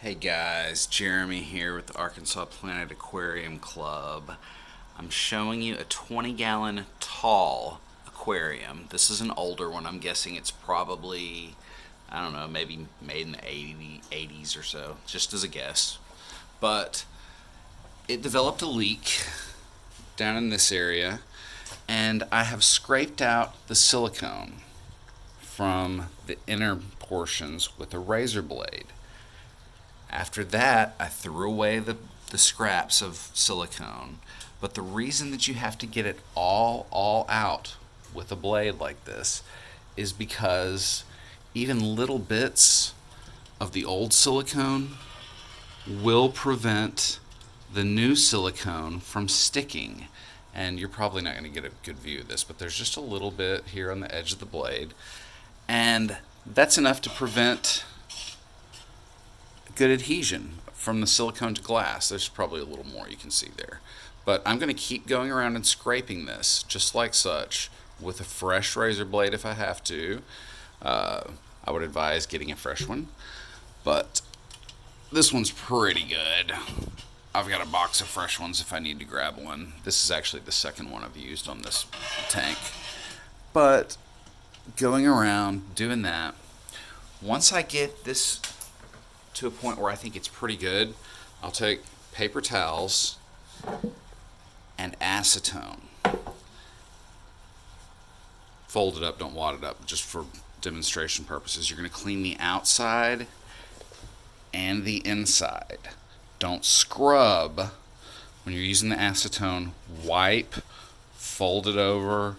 Hey guys, Jeremy here with the Arkansas Planet Aquarium Club. I'm showing you a 20-gallon tall aquarium. This is an older one. I'm guessing it's probably, I don't know, maybe made in the 80s or so, just as a guess. But it developed a leak down in this area, and I have scraped out the silicone from the inner portions with a razor blade. After that, I threw away the scraps of silicone. But the reason that you have to get it all out with a blade like this is because even little bits of the old silicone will prevent the new silicone from sticking. And you're probably not going to get a good view of this, but there's just a little bit here on the edge of the blade. And that's enough to prevent good adhesion from the silicone to glass. There's probably a little more you can see there. But I'm going to keep going around and scraping this, just like such, with a fresh razor blade if I have to. I would advise getting a fresh one. But this one's pretty good. I've got a box of fresh ones if I need to grab one. This is actually the second one I've used on this tank. But going around doing that, once I get this to a point where I think it's pretty good, I'll take paper towels and acetone. Fold it up, don't wad it up, just for demonstration purposes. You're going to clean the outside and the inside. Don't scrub. When you're using the acetone, wipe, fold it over,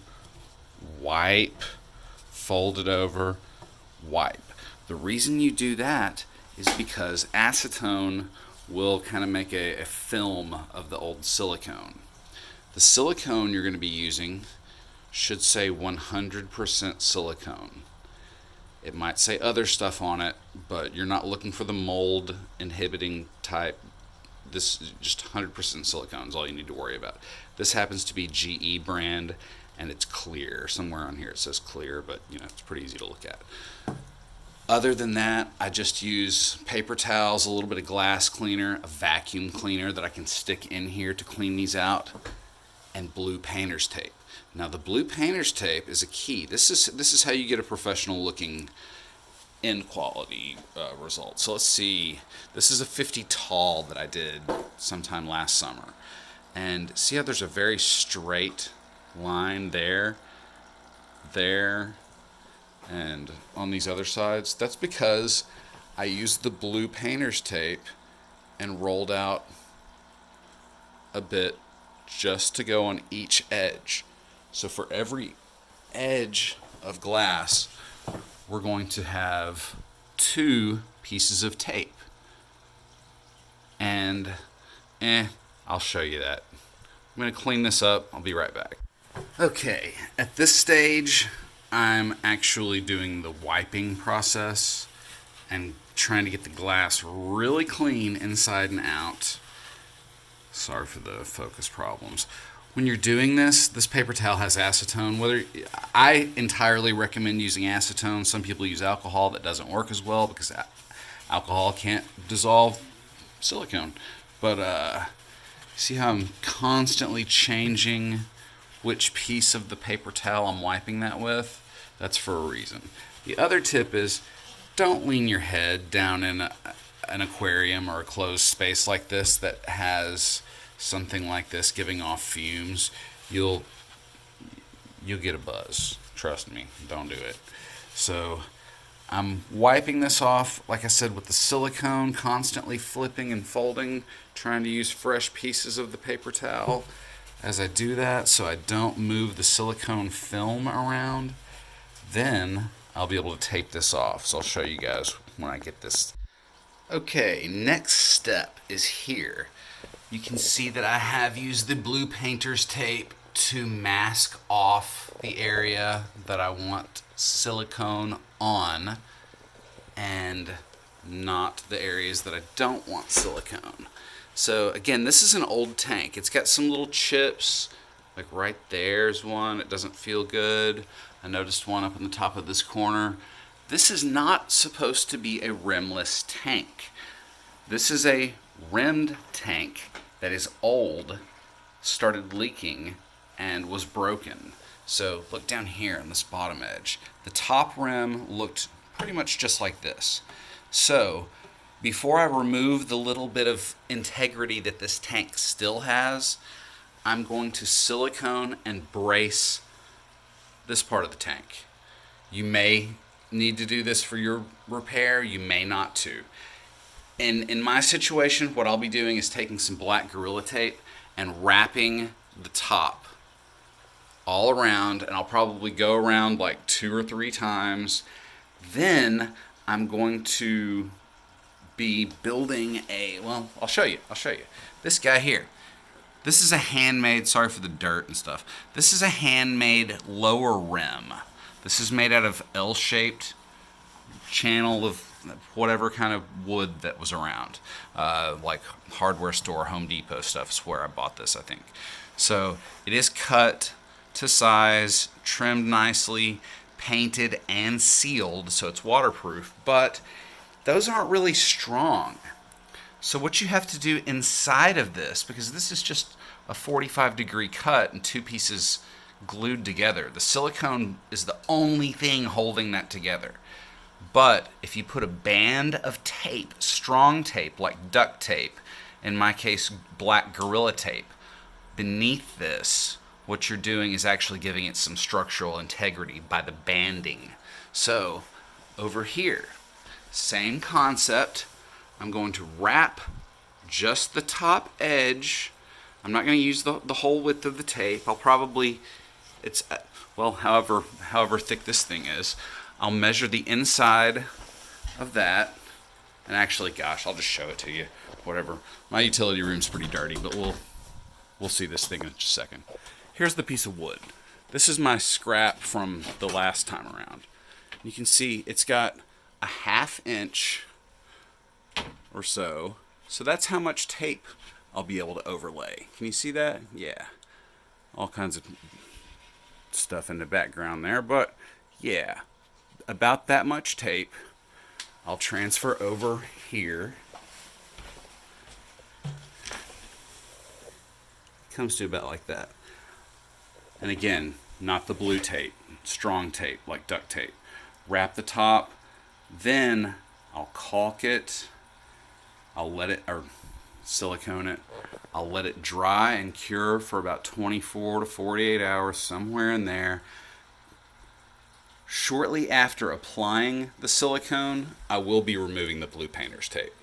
wipe, fold it over, wipe. The reason you do that is because acetone will kind of make a film of the old silicone. The silicone you're going to be using should say 100% silicone. It might say other stuff on it, but you're not looking for the mold inhibiting type. This is just 100% silicone is all you need to worry about. This happens to be GE brand, and it's clear. Somewhere on here it says clear, but it's pretty easy to look at. Other than that, I just use paper towels, a little bit of glass cleaner, a vacuum cleaner that I can stick in here to clean these out, and blue painter's tape. Now the blue painter's tape is a key. This is how you get a professional looking end quality result. So let's see. This is a 50 tall that I did sometime last summer. And see how there's a very straight line there, and on these other sides? That's because I used the blue painter's tape and rolled out a bit just to go on each edge. So for every edge of glass, we're going to have 2 pieces of tape. And I'll show you that. I'm going to clean this up. I'll be right back. Okay, at this stage, I'm actually doing the wiping process and trying to get the glass really clean inside and out. Sorry for the focus problems. When you're doing this paper towel has acetone. I entirely recommend using acetone. Some people use alcohol. That doesn't work as well because alcohol can't dissolve silicone. But see how I'm constantly changing which piece of the paper towel I'm wiping that with? That's for a reason. The other tip is don't lean your head down in an aquarium or a closed space like this that has something like this giving off fumes. You'll get a buzz. Trust me, don't do it. So I'm wiping this off, like I said, with the silicone, constantly flipping and folding, trying to use fresh pieces of the paper towel as I do that so I don't move the silicone film around. Then I'll be able to tape this off. So I'll show you guys when I get this. Okay, next step is here. You can see that I have used the blue painter's tape to mask off the area that I want silicone on and not the areas that I don't want silicone. So again, this is an old tank. It's got some little chips, like right there's one. It doesn't feel good. I noticed one up in the top of this corner. This is not supposed to be a rimless tank. This is a rimmed tank that is old, started leaking, and was broken. So look down here on this bottom edge. The top rim looked pretty much just like this. So before I remove the little bit of integrity that this tank still has, I'm going to silicone and brace this part of the tank. You may need to do this for your repair, you may not to. In my situation, what I'll be doing is taking some black Gorilla Tape and wrapping the top all around, and I'll probably go around like 2 or 3 times. Then I'm going to be building well, I'll show you. This guy here. This is a handmade, sorry for the dirt and stuff. This is a handmade lower rim. This is made out of L-shaped channel of whatever kind of wood that was around. Like hardware store, Home Depot stuff is where I bought this, I think. So it is cut to size, trimmed nicely, painted and sealed, so it's waterproof, but those aren't really strong. So what you have to do inside of this, because this is just a 45-degree cut and 2 pieces glued together. The silicone is the only thing holding that together. But if you put a band of tape, strong tape like duct tape, in my case black Gorilla Tape, beneath this, what you're doing is actually giving it some structural integrity by the banding. So over here, same concept. I'm going to wrap just the top edge. I'm not going to use the whole width of the tape. I'll probably, however thick this thing is. I'll measure the inside of that. And actually, gosh, I'll just show it to you. Whatever. My utility room's pretty dirty, but we'll see this thing in just a second. Here's the piece of wood. This is my scrap from the last time around. You can see it's got a 1/2 inch or so. So that's how much tape I'll be able to overlay. Can you see that? Yeah. All kinds of stuff in the background there, but yeah. About that much tape I'll transfer over here. Comes to about like that. And again, not the blue tape, strong tape like duct tape. Wrap the top, then I'll caulk it, I'll let it, or silicone it, I'll let it dry and cure for about 24 to 48 hours, somewhere in there. Shortly after applying the silicone, I will be removing the blue painter's tape.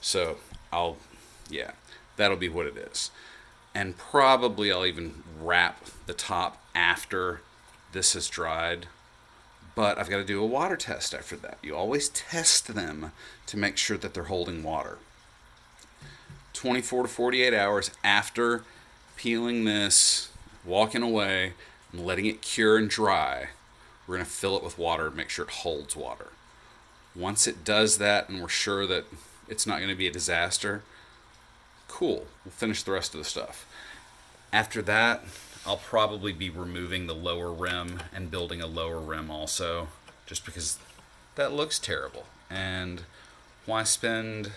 So that'll be what it is. And probably I'll even wrap the top after this has dried. But I've got to do a water test after that. You always test them to make sure that they're holding water. 24 to 48 hours after peeling this, walking away, and letting it cure and dry, we're going to fill it with water and make sure it holds water. Once it does that and we're sure that it's not going to be a disaster, cool, we'll finish the rest of the stuff. After that, I'll probably be removing the lower rim and building a lower rim also, just because that looks terrible. And why spend,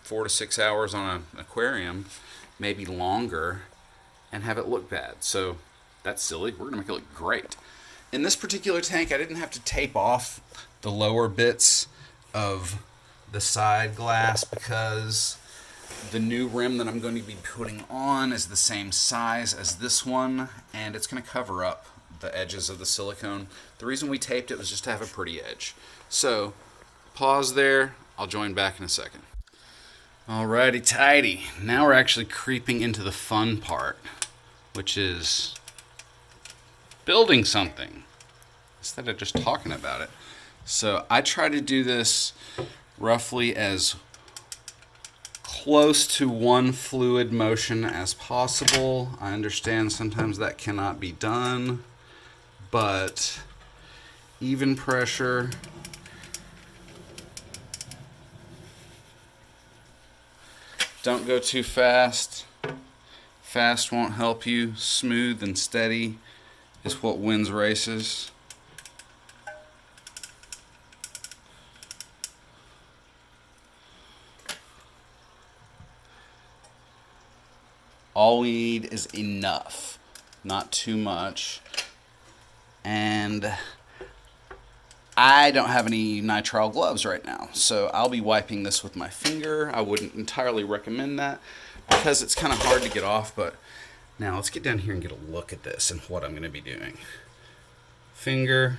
4 to 6 hours on an aquarium, maybe longer, and have it look bad? So that's silly. We're going to make it look great. In this particular tank, I didn't have to tape off the lower bits of the side glass because the new rim that I'm going to be putting on is the same size as this one, and it's going to cover up the edges of the silicone. The reason we taped it was just to have a pretty edge. So, pause there. I'll join back in a second. Alrighty, tidy. Now we're actually creeping into the fun part, which is building something instead of just talking about it. So I try to do this roughly as close to one fluid motion as possible. I understand sometimes that cannot be done, but even pressure. Don't go too fast. Fast won't help you. Smooth and steady is what wins races. All we need is enough, not too much. And I don't have any nitrile gloves right now, so I'll be wiping this with my finger. I wouldn't entirely recommend that because it's kind of hard to get off, but now let's get down here and get a look at this and what I'm going to be doing. Finger.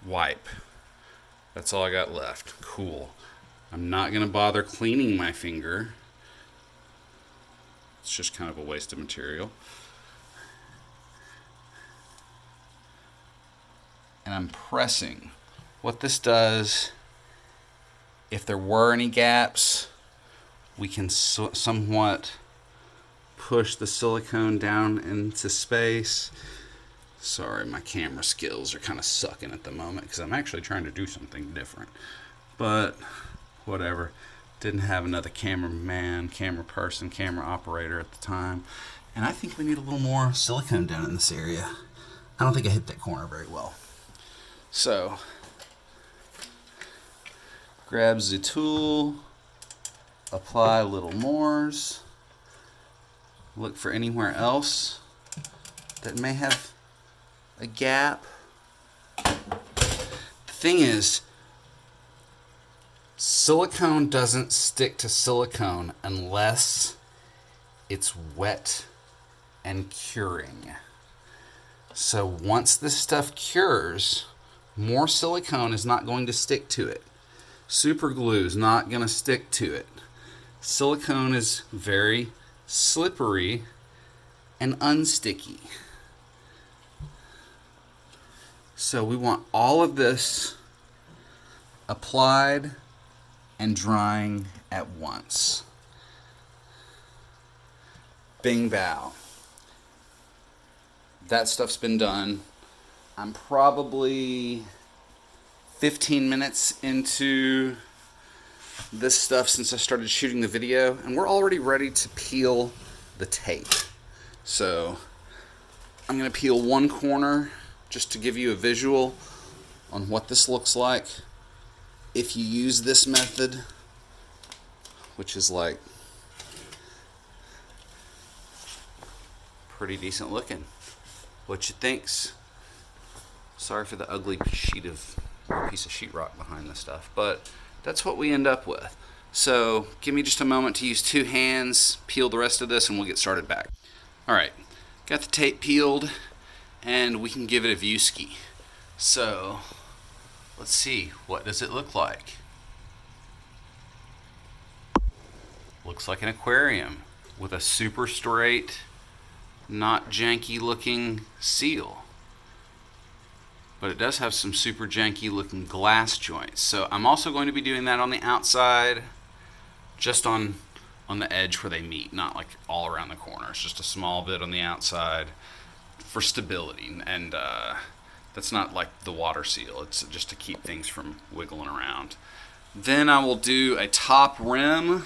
Wipe. That's all I got left. Cool. I'm not going to bother cleaning my finger. It's just kind of a waste of material. And I'm pressing. What this does, if there were any gaps, we can somewhat push the silicone down into space. Sorry, my camera skills are kind of sucking at the moment because I'm actually trying to do something different. But whatever. Didn't have another cameraman, camera person, camera operator at the time. And I think we need a little more silicone down in this area. I don't think I hit that corner very well. So, grab the tool, apply a little mores, look for anywhere else that may have a gap. The thing is, silicone doesn't stick to silicone unless it's wet and curing. So once this stuff cures, more silicone is not going to stick to it. Super glue is not going to stick to it. Silicone is very slippery and unsticky. So we want all of this applied and drying at once. Bing bow. That stuff's been done. I'm probably 15 minutes into this stuff since I started shooting the video, and we're already ready to peel the tape. So I'm going to peel one corner just to give you a visual on what this looks like if you use this method, which is like pretty decent looking. What you think's? Sorry for the ugly piece of sheetrock behind this stuff, but that's what we end up with. So give me just a moment to use two hands, peel the rest of this, and we'll get started back. Alright, got the tape peeled, and we can give it a view ski. So let's see, what does it look like? Looks like an aquarium with a super straight, not janky looking seal. But it does have some super janky looking glass joints. So I'm also going to be doing that on the outside, just on the edge where they meet, not like all around the corners, just a small bit on the outside for stability. And that's not like the water seal, it's just to keep things from wiggling around. Then I will do a top rim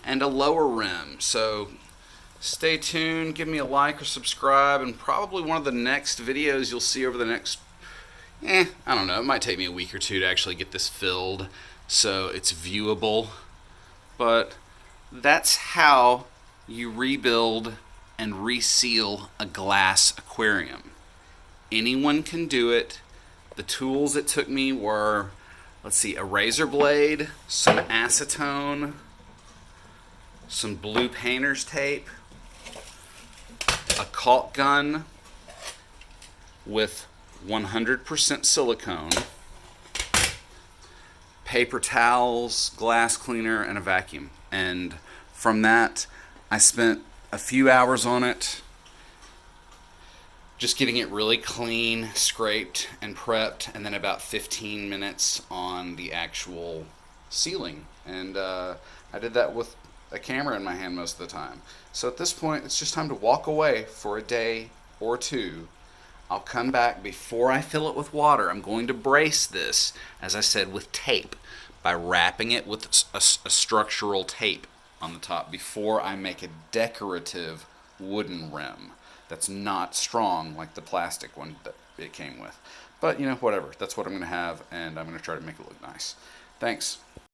and a lower rim. So stay tuned, give me a like or subscribe, and probably one of the next videos you'll see over the next I don't know, it might take me a week or two to actually get this filled so it's viewable. But that's how you rebuild and reseal a glass aquarium. Anyone can do it. The tools it took me were, let's see, a razor blade, some acetone, some blue painter's tape, a caulk gun with 100% silicone, paper towels, glass cleaner, and a vacuum. And from that, I spent a few hours on it, just getting it really clean, scraped, and prepped, and then about 15 minutes on the actual sealing. And I did that with a camera in my hand most of the time. So at this point, it's just time to walk away for a day or two. I'll come back before I fill it with water. I'm going to brace this, as I said, with tape by wrapping it with a structural tape on the top before I make a decorative wooden rim that's not strong like the plastic one that it came with. But, you know, whatever. That's what I'm going to have, and I'm going to try to make it look nice. Thanks.